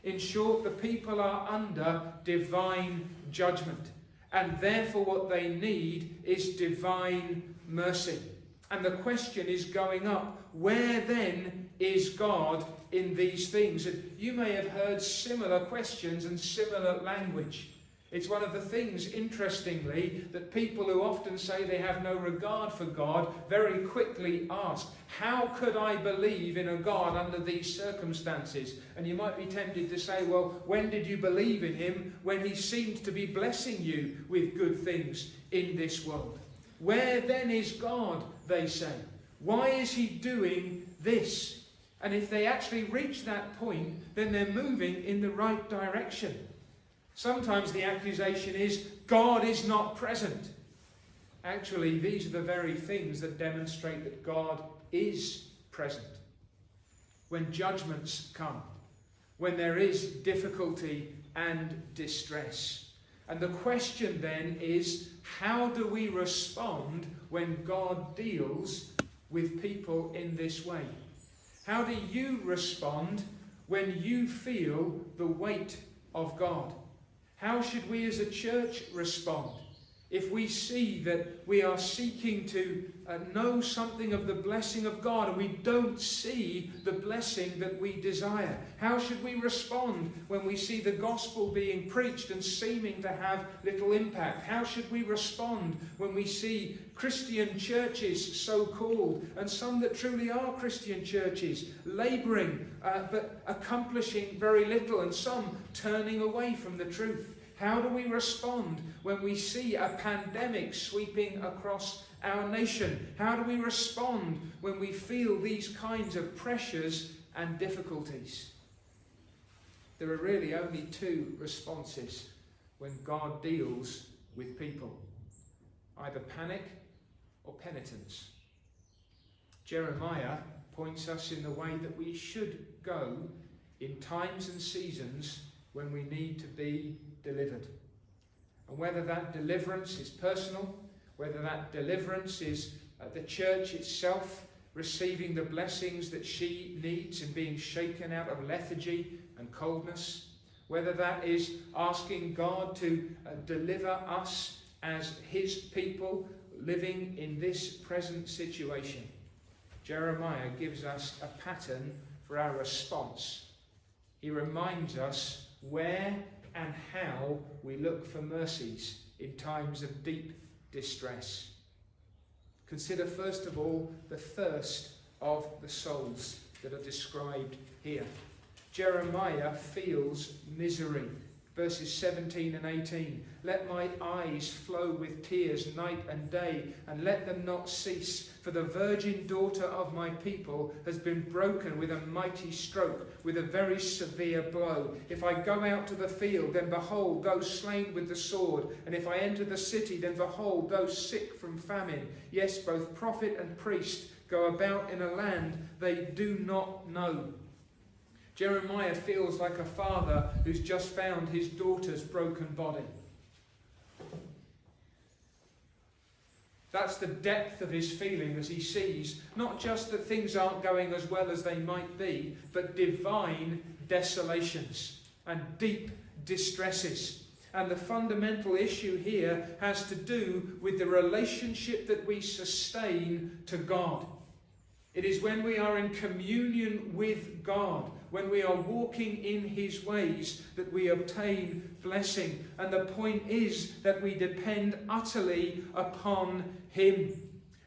In short, the people are under divine judgment, and therefore what they need is divine mercy. And the question is going up, where then is God in these things? And you may have heard similar questions and similar language. It's one of the things, interestingly, that people who often say they have no regard for God very quickly ask, how could I believe in a God under these circumstances? And you might be tempted to say, well, when did you believe in him? When he seemed to be blessing you with good things in this world. Where then is God, they say? Why is he doing this? And if they actually reach that point, then they're moving in the right direction. Sometimes the accusation is, God is not present. Actually, these are the very things that demonstrate that God is present. When judgments come, when there is difficulty and distress. And the question then is, how do we respond when God deals with people in this way? How do you respond when you feel the weight of God? How should we as a church respond if we see that we are seeking to know something of the blessing of God and we don't see the blessing that we desire? How should we respond when we see the gospel being preached and seeming to have little impact? How should we respond when we see Christian churches, so-called, and some that truly are Christian churches, labouring but accomplishing very little, and some turning away from the truth? How do we respond when we see a pandemic sweeping across our nation? How do we respond when we feel these kinds of pressures and difficulties? There are really only two responses when God deals with people: either panic or penitence. Jeremiah points us in the way that we should go in times and seasons when we need to be delivered. And whether that deliverance is personal, whether that deliverance is the church itself receiving the blessings that she needs and being shaken out of lethargy and coldness, whether that is asking God to deliver us as his people living in this present situation, Jeremiah gives us a pattern for our response. He reminds us where and how we look for mercies in times of deep distress. Consider first of all the thirst of the souls that are described here. Jeremiah feels misery. Verses 17 and 18. Let my eyes flow with tears night and day, and let them not cease. For the virgin daughter of my people has been broken with a mighty stroke, with a very severe blow. If I go out to the field, then behold, those slain with the sword. And if I enter the city, then behold, those sick from famine. Yes, both prophet and priest go about in a land they do not know. Jeremiah feels like a father who's just found his daughter's broken body. That's the depth of his feeling as he sees not just that things aren't going as well as they might be, but divine desolations and deep distresses. And the fundamental issue here has to do with the relationship that we sustain to God. It is when we are in communion with God, when we are walking in his ways, that we obtain blessing. And the point is that we depend utterly upon him.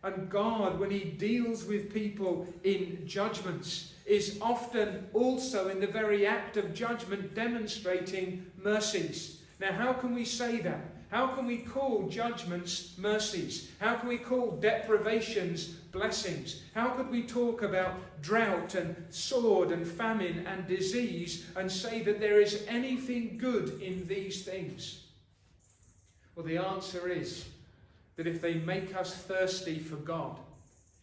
And God, when he deals with people in judgments, is often also in the very act of judgment demonstrating mercies. Now, how can we say that? How can we call judgments mercies? How can we call deprivations blessings? How could we talk about drought and sword and famine and disease and say that there is anything good in these things? Well, the answer is that if they make us thirsty for God,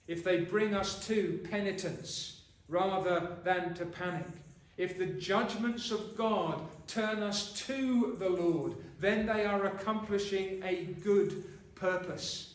if they bring us to penitence rather than to panic, if the judgments of God turn us to the Lord, then they are accomplishing a good purpose.